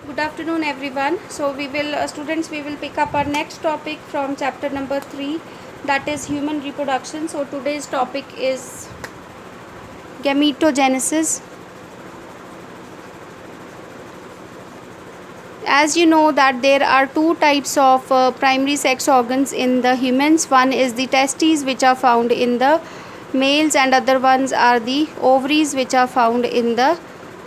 Good afternoon, everyone. So we will, students, we will pick up our next topic from chapter number 3, that is human reproduction. So today's topic is gametogenesis. As you know that there are two types of primary sex organs in the humans. One is the testes, which are found in the males, and other ones are the ovaries, which are found in the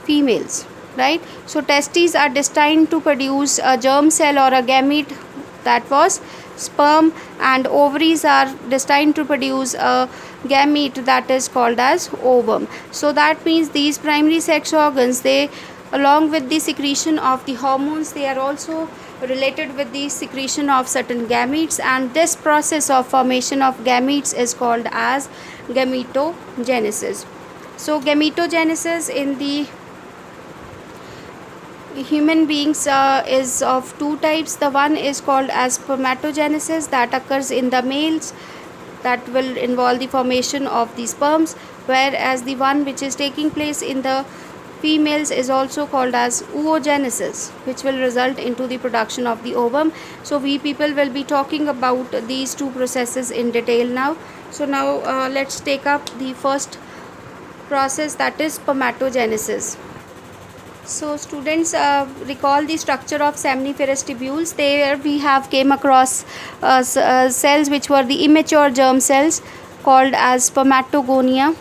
females, right? So testes are destined to produce a germ cell or a gamete, that was sperm, and ovaries are destined to produce a gamete, that is called as ovum. So that means these primary sex organs, they, along with the secretion of the hormones, they are also related with the secretion of certain gametes, and this process of formation of gametes is called as gametogenesis. So gametogenesis in the human beings is of two types. The one is called as spermatogenesis, that occurs in the males, that will involve the formation of the sperms, whereas the one which is taking place in the females is also called as oogenesis, which will result into the production of the ovum. So we people will be talking about these two processes in detail now. So now let's take up the first process, that is spermatogenesis. So students, recall the structure of seminiferous tubules. There we have came across cells which were the immature germ cells called as spermatogonia.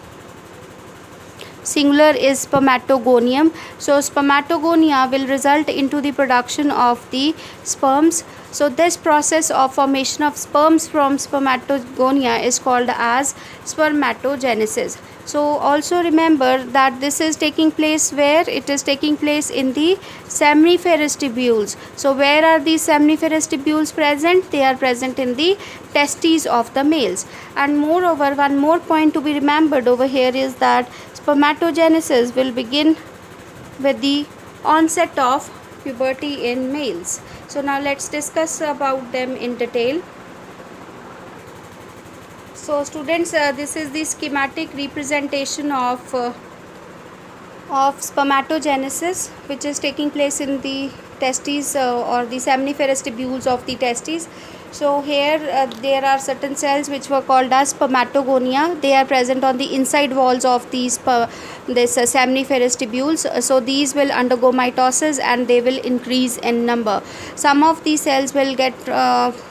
Singular is spermatogonium. So spermatogonia will result into the production of the sperms. So this process of formation of sperms from spermatogonia is called as spermatogenesis. So also remember that this is taking place where? It is taking place in the seminiferous tubules. So where are these seminiferous tubules present? They are present in the testes of the males. And moreover, one more point to be remembered over here is that spermatogenesis will begin with the onset of puberty in males. So now let's discuss about them in detail. So students, this is the schematic representation of spermatogenesis, which is taking place in the testes or the seminiferous tubules of the testes. So here there are certain cells which were called as spermatogonia. They are present on the inside walls of these seminiferous tubules. So these will undergo mitosis and they will increase in number. Some of these cells will get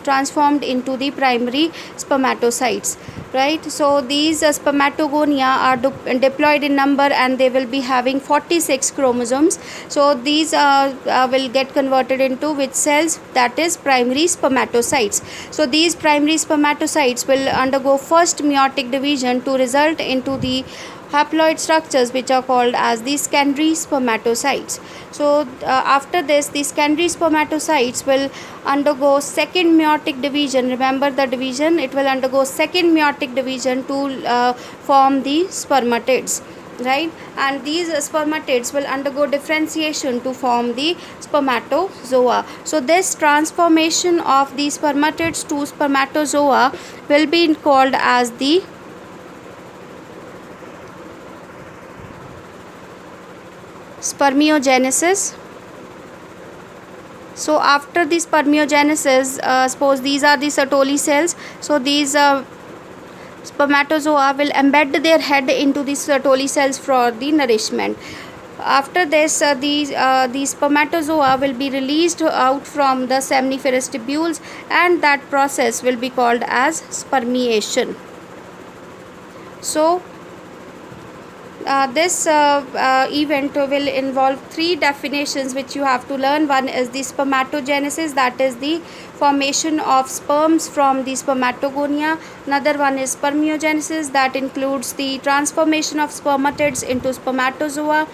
transformed into the primary spermatocytes, right? So these spermatogonia are diploid in number and they will be having 46 chromosomes. So these will get converted into which cells? That is primary spermatocytes. So these primary spermatocytes will undergo first meiotic division to result into the haploid structures which are called as the secondary spermatocytes. So after this, the secondary spermatocytes will undergo second meiotic division. Remember the division, it will undergo second meiotic division to form the spermatids, right? And these spermatids will undergo differentiation to form the spermatozoa. So this transformation of the spermatids to spermatozoa will be called as the spermiogenesis. So after the spermiogenesis, suppose these are the Sertoli cells. So these spermatozoa will embed their head into the Sertoli cells for the nourishment. After this, the spermatozoa will be released out from the seminiferous tubules, and that process will be called as spermiation. So this event will involve three definitions which you have to learn. One is the spermatogenesis, that is the formation of sperms from the spermatogonia. Another one is spermiogenesis, that includes the transformation of spermatids into spermatozoa.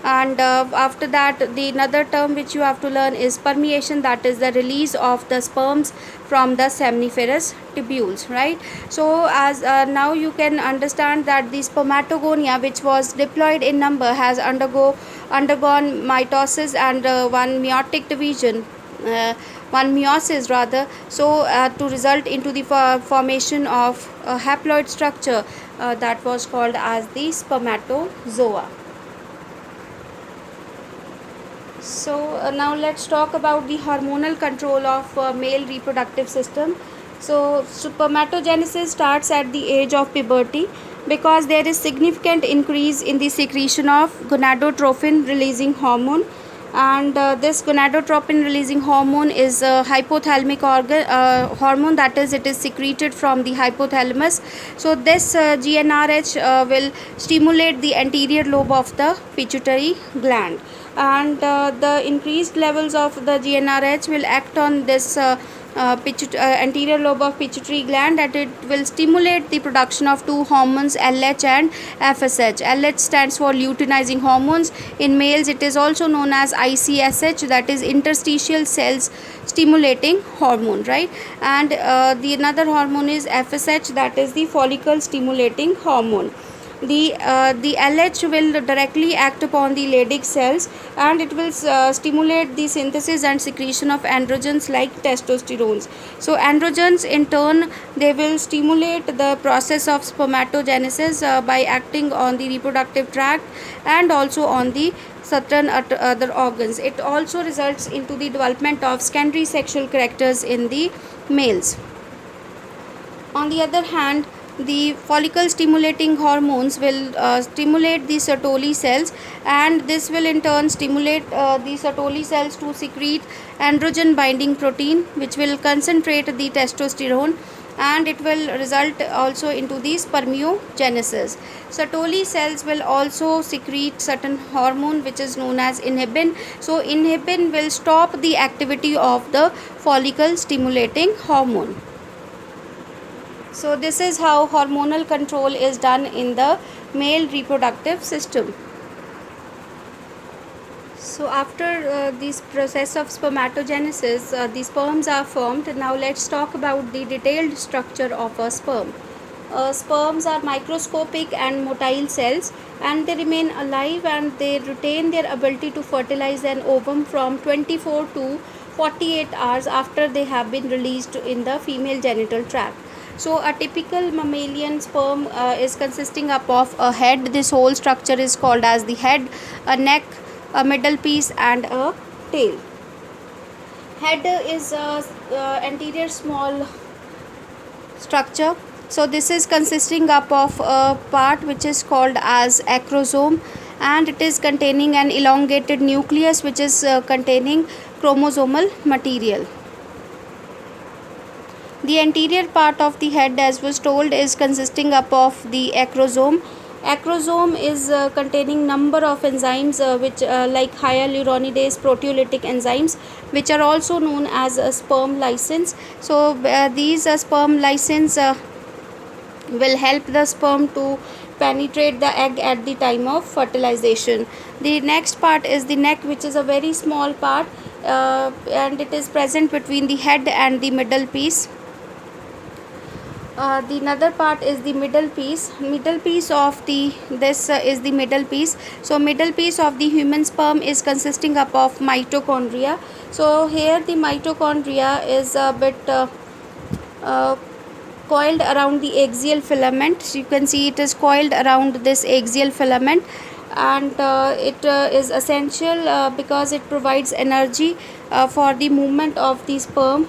And after that, the another term which you have to learn is spermiation, that is the release of the sperms from the seminiferous tubules, right? So as now you can understand that the spermatogonia, which was diploid in number, has undergone mitosis and one meiotic division, one meiosis rather, so to result into the formation of a haploid structure that was called as the spermatozoa. So now let's talk about the hormonal control of male reproductive system. So spermatogenesis starts at the age of puberty because there is significant increase in the secretion of gonadotropin releasing hormone, and this gonadotropin releasing hormone is a hypothalamic hormone, that is, it is secreted from the hypothalamus. So this GnRH will stimulate the anterior lobe of the pituitary gland, and the increased levels of the GnRH will act on this anterior lobe of pituitary gland, that it will stimulate the production of two hormones, LH and FSH. LH stands for luteinizing hormones. In males it is also known as ICSH, that is interstitial cells stimulating hormone, right? And the another hormone is FSH, that is the follicle stimulating hormone. The LH will directly act upon the Leydig cells, and it will stimulate the synthesis and secretion of androgens like testosterones. So androgens in turn, they will stimulate the process of spermatogenesis by acting on the reproductive tract and also on the certain other organs. It also results into the development of secondary sexual characters in the males. On the other hand, the follicle stimulating hormones will stimulate the Sertoli cells, and this will in turn stimulate the Sertoli cells to secrete androgen binding protein, which will concentrate the testosterone, and it will result also into the spermiogenesis. Sertoli cells will also secrete certain hormone which is known as inhibin. So inhibin will stop the activity of the follicle stimulating hormone. So this is how hormonal control is done in the male reproductive system. So after this process of spermatogenesis, the sperms are formed. Now let's talk about the detailed structure of a sperm. Sperms are microscopic and motile cells, and they remain alive and they retain their ability to fertilize an ovum from 24 to 48 hours after they have been released in the female genital tract. So a typical mammalian sperm is consisting up of a head. This whole structure is called as the head, a neck, a middle piece and a tail. Head is a anterior small structure. So this is consisting up of a part which is called as acrosome, and it is containing an elongated nucleus which is containing chromosomal material. The anterior part of the head, as was told, is consisting up of the acrosome. Acrosome is containing number of enzymes which like hyaluronidase proteolytic enzymes, which are also known as sperm lysins. So these sperm lysins will help the sperm to penetrate the egg at the time of fertilization. The next part is the neck, which is a very small part, and it is present between the head and the middle piece. The another part is the middle piece. Middle piece of the is the middle piece. So middle piece of the human sperm is consisting up of mitochondria. So here the mitochondria is a bit coiled around the axial filament. So you can see it is coiled around this axial filament, and it is essential because it provides energy for the movement of the sperm.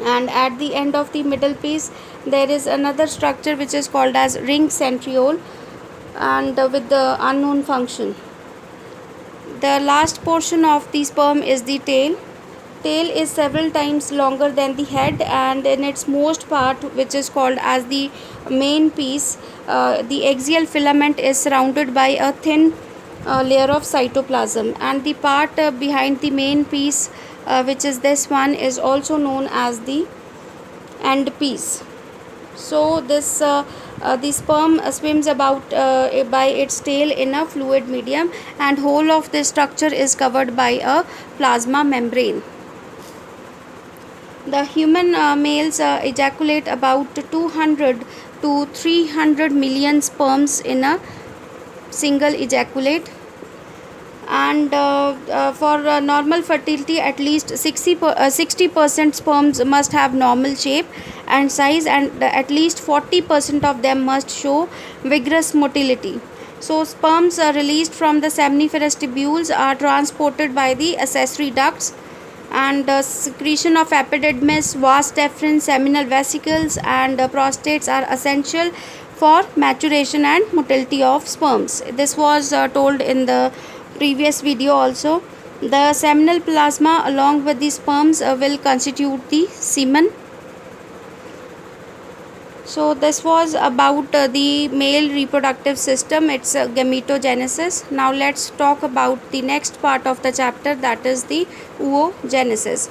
And at the end of the middle piece there is another structure which is called as ring centriole, and with the unknown function. The last portion of the sperm is the tail. Tail is several times longer than the head, and in its most part, which is called as the main piece, the axial filament is surrounded by a thin layer of cytoplasm, and the part behind the main piece, which is this one, is also known as the end piece. So this the sperm swims about by its tail in a fluid medium, and whole of this structure is covered by a plasma membrane. The human males ejaculate about 200 to 300 million sperms in a single ejaculate, and for normal fertility at least 60% sperms must have normal shape and size, and at least 40% of them must show vigorous motility. So sperms are released from the seminiferous tubules are transported by the accessory ducts, and secretion of epididymis, vas deferens, seminal vesicles, and prostates are essential for maturation and motility of sperms. This was told in the previous video also. The seminal plasma along with the sperms will constitute the semen. So this was about the male reproductive system, its gametogenesis. Now let's talk about the next part of the chapter, that is the oogenesis.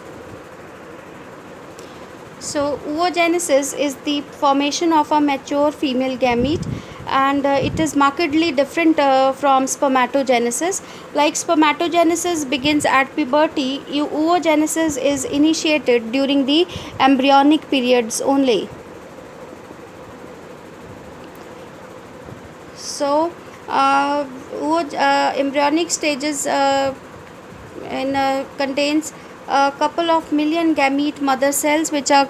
So oogenesis is the formation of a mature female gamete, and it is markedly different from spermatogenesis. Like spermatogenesis begins at puberty, oogenesis is initiated during the embryonic periods only. So embryonic stages contains a couple of million gamete mother cells, which are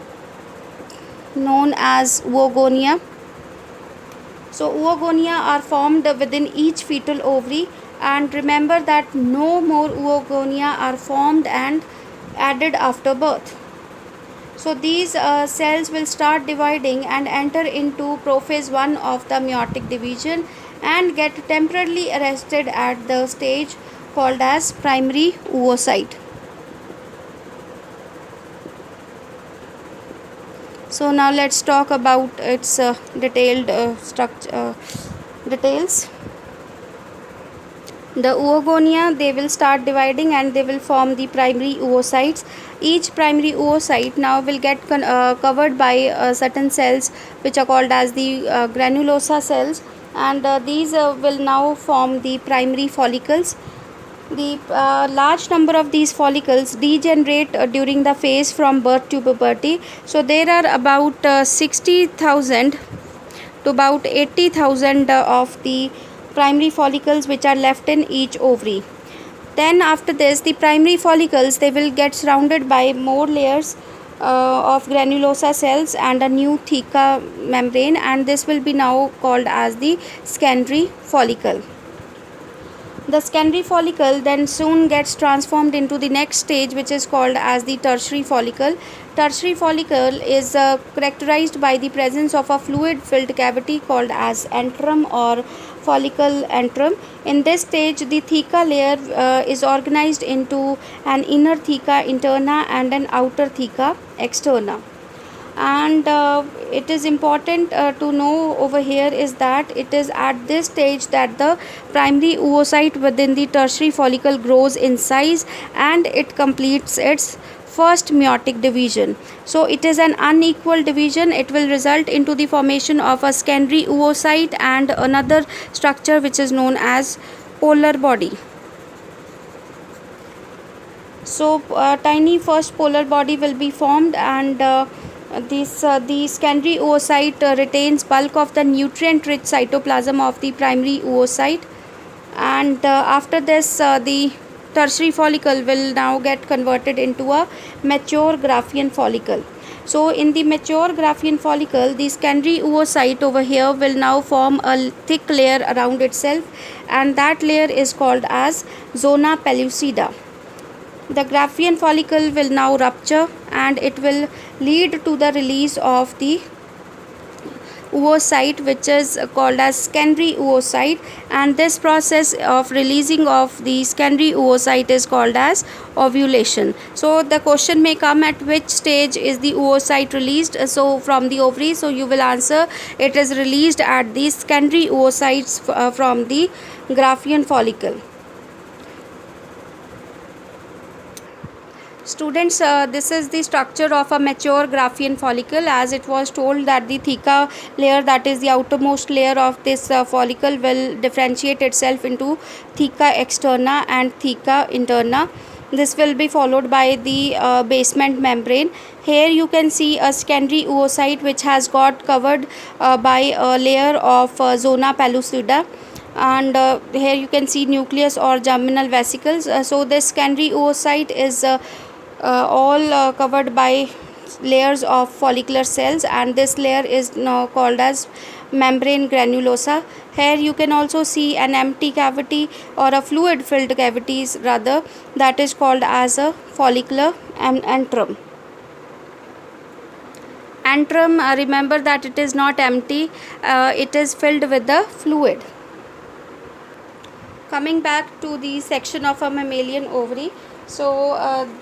known as oogonia. So oogonia are formed within each fetal ovary, and remember that no more oogonia are formed and added after birth. So these cells will start dividing and enter into prophase 1 of the meiotic division and get temporarily arrested at the stage called as primary oocyte. So now let's talk about its detailed structure details. The oogonia, they will start dividing and they will form the primary oocytes. Each primary oocyte now will get covered by certain cells which are called as the granulosa cells, and these will now form the primary follicles. The large number of these follicles degenerate during the phase from birth to puberty. So there are about 60,000 to about 80,000 of the primary follicles which are left in each ovary. Then after this, the primary follicles, they will get surrounded by more layers of granulosa cells and a new theca membrane, and this will be now called as the secondary follicle. The secondary follicle then soon gets transformed into the next stage, which is called as the tertiary follicle. Tertiary follicle is characterized by the presence of a fluid filled cavity called as antrum or follicle antrum. In this stage, the theca layer is organized into an inner theca interna and an outer theca externa. And it is important to know over here is that it is at this stage that the primary oocyte within the tertiary follicle grows in size and it completes its first meiotic division. So it is an unequal division. It will result into the formation of a secondary oocyte and another structure which is known as polar body. So tiny first polar body will be formed, and the secondary oocyte retains bulk of the nutrient rich cytoplasm of the primary oocyte, and after this the tertiary follicle will now get converted into a mature Graafian follicle. So in the mature Graafian follicle, the secondary oocyte over here will now form a thick layer around itself, and that layer is called as zona pellucida. The Graafian follicle will now rupture and it will lead to the release of the oocyte, which is called as secondary oocyte, and this process of releasing of the secondary oocyte is called as ovulation. So the question may come, at which stage is the oocyte released? So from the ovary, so you will answer it is released at the secondary oocytes from the Graafian follicle. Students, this is the structure of a mature Graafian follicle. As it was told that the theca layer, that is the outermost layer of this follicle, will differentiate itself into theca externa and theca interna. This will be followed by the basement membrane. Here you can see a secondary oocyte which has got covered by a layer of zona pellucida, and here you can see nucleus or germinal vesicles. So this secondary oocyte is all covered by layers of follicular cells, and this layer is now called as membrane granulosa. Here you can also see an empty cavity or a fluid filled cavities rather, that is called as a follicular antrum. Antrum, remember that it is not empty, it is filled with the fluid. Coming back to the section of a mammalian ovary, so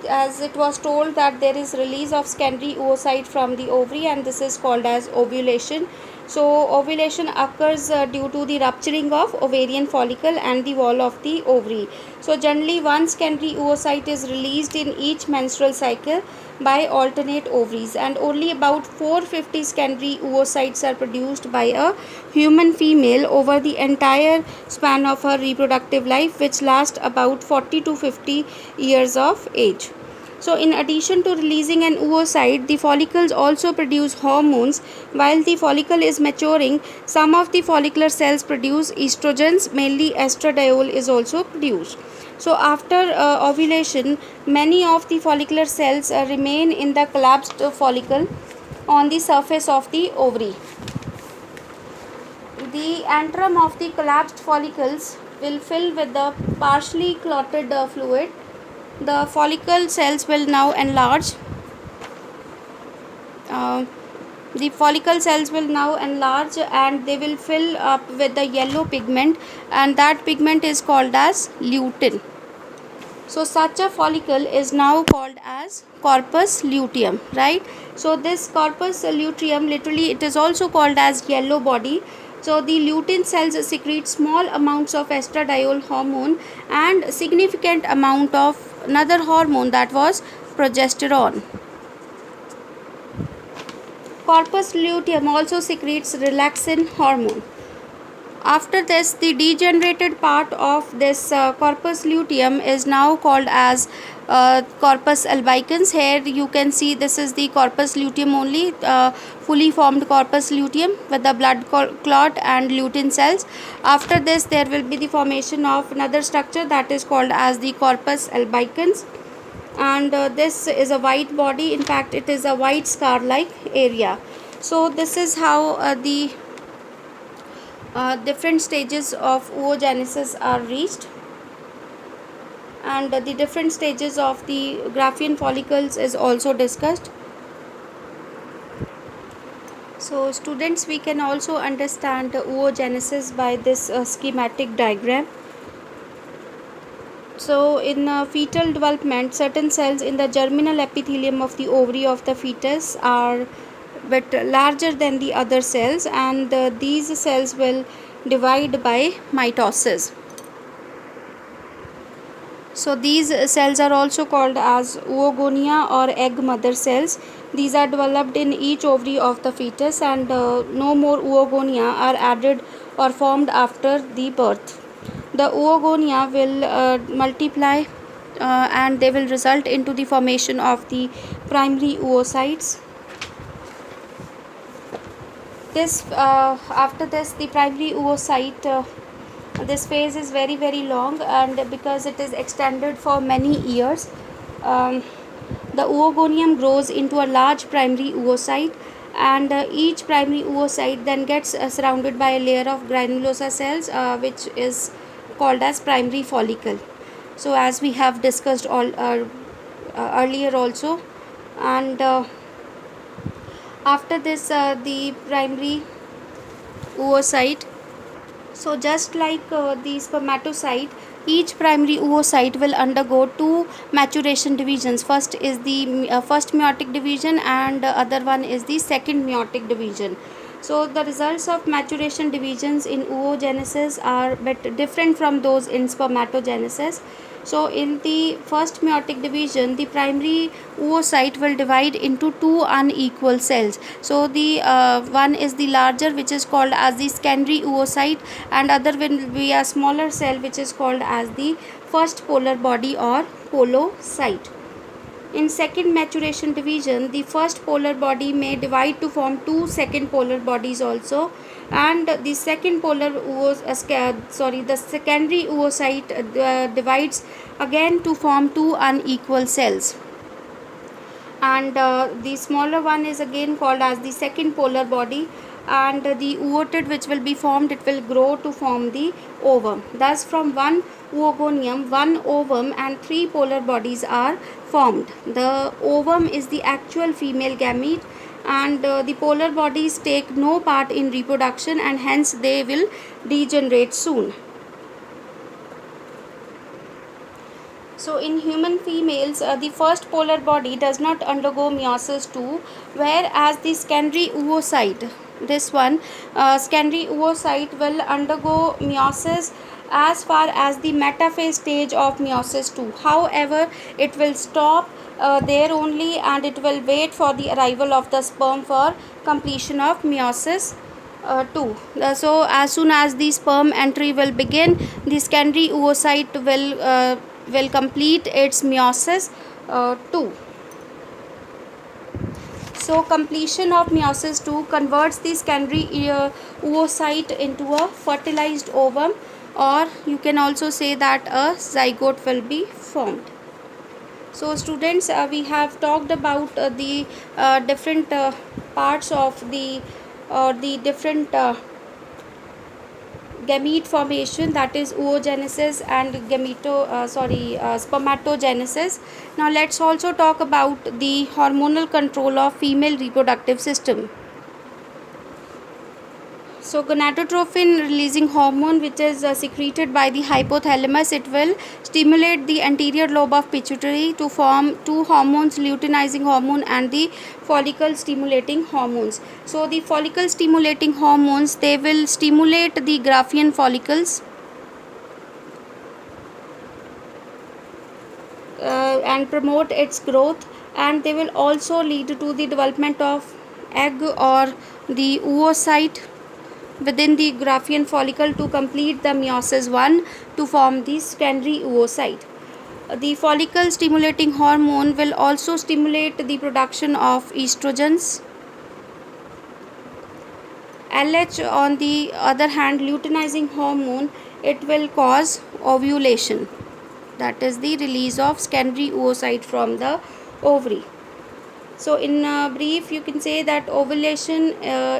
as it was told that there is release of secondary oocyte from the ovary, and this is called as ovulation. So ovulation occurs due to the rupturing of ovarian follicle and the wall of the ovary. So generally one secondary oocyte is released in each menstrual cycle by alternate ovaries, and only about 450 secondary oocytes are produced by a human female over the entire span of her reproductive life, which lasts about 40 to 50 years of age. So in addition to releasing an oocyte, the follicles also produce hormones. While the follicle is maturing, some of the follicular cells produce estrogens, mainly estradiol is also produced. So after ovulation, many of the follicular cells remain in the collapsed follicle on the surface of the ovary. The antrum of the collapsed follicles will fill with the partially clotted fluid. The follicle cells will now enlarge. The follicle cells will now enlarge and they will fill up with the yellow pigment, and that pigment is called as lutein. So such a follicle is now called as corpus luteum, right? So this corpus luteum, literally it is also called as yellow body. So the lutein cells secrete small amounts of estradiol hormone and significant amount of another hormone, that was progesterone. Corpus luteum also secretes relaxin hormone. After this, the degenerated part of this corpus luteum is now called as corpus albicans. Here you can see this is the corpus luteum only, fully formed corpus luteum with the blood clot and lutein cells. After this, there will be the formation of another structure that is called as the corpus albicans, and this is a white body. In fact, it is a white scar like area. So this is how the different stages of oogenesis are reached, and the different stages of the Graafian follicles is also discussed. So students, we can also understand oogenesis by this schematic diagram. So in fetal development, certain cells in the germinal epithelium of the ovary of the fetus are bit larger than the other cells, and these cells will divide by mitosis. So these cells are also called as oogonia or egg mother cells. These are developed in each ovary of the fetus, and no more oogonia are added or formed after the birth. The oogonia will multiply and they will result into the formation of the primary oocytes. After this, the primary oocyte, this phase is very long, and because it is extended for many years, the oogonium grows into a large primary oocyte, and each primary oocyte then gets surrounded by a layer of granulosa cells, which is called as primary follicle. So as we have discussed all earlier also, and after this, the primary oocyte, so just like the spermatocyte, each primary oocyte will undergo two maturation divisions. First is the first meiotic division, and other one is the second meiotic division. So the results of maturation divisions in oogenesis are bit different from those in spermatogenesis. So in the first meiotic division, the primary oocyte will divide into two unequal cells. So the one is the larger, which is called as the secondary oocyte, and other will be a smaller cell, which is called as the first polar body or polocyte. In second maturation division, the first polar body may divide to form two second polar bodies also, and the second the secondary oocyte divides again to form two unequal cells, and the smaller one is again called as the second polar body, and the ootid which will be formed, it will grow to form the ovum. Thus from one oogonium, one ovum and 3 polar bodies are formed. The ovum is the actual female gamete, and the polar bodies take no part in reproduction, and hence they will degenerate soon. So in human females, the first polar body does not undergo meiosis II, whereas the secondary oocyte, this one, secondary oocyte will undergo meiosis as far as the metaphase stage of meiosis II. However, it will stop there only, and it will wait for the arrival of the sperm for completion of meiosis 2. So as soon as the sperm entry will begin, the secondary oocyte will complete its meiosis 2. So completion of meiosis 2 converts the secondary oocyte into a fertilized ovum, or you can also say that a zygote will be formed. So students, we have talked about the different parts of the different gamete formation, that is oogenesis and spermatogenesis. Now let's also talk about the hormonal control of female reproductive system. So gonadotrophin releasing hormone, which is secreted by the hypothalamus, it will stimulate the anterior lobe of pituitary to form 2 hormones, luteinizing hormone and the follicle stimulating hormones. So the follicle stimulating hormones, they will stimulate the Graafian follicles and promote its growth, and they will also lead to the development of egg or the oocyte within the Graafian follicle to complete the meiosis 1 to form the secondary oocyte. The follicle stimulating hormone will also stimulate the production of estrogens. LH, on the other hand, luteinizing hormone, it will cause ovulation, that is the release of secondary oocyte from the ovary. So in brief, you can say that ovulation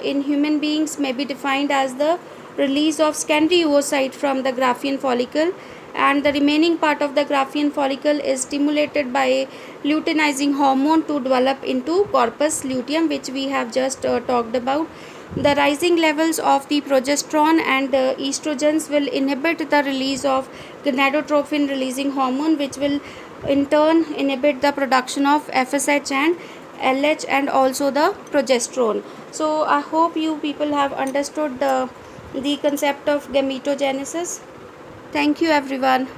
in human beings may be defined as the release of secondary oocyte from the Graafian follicle, and the remaining part of the Graafian follicle is stimulated by luteinizing hormone to develop into corpus luteum, which we have just talked about. The rising levels of the progesterone and estrogens will inhibit the release of gonadotropin releasing hormone, which will in turn inhibit the production of FSH and LH and also the progesterone. So I hope you people have understood the concept of gametogenesis. Thank you everyone.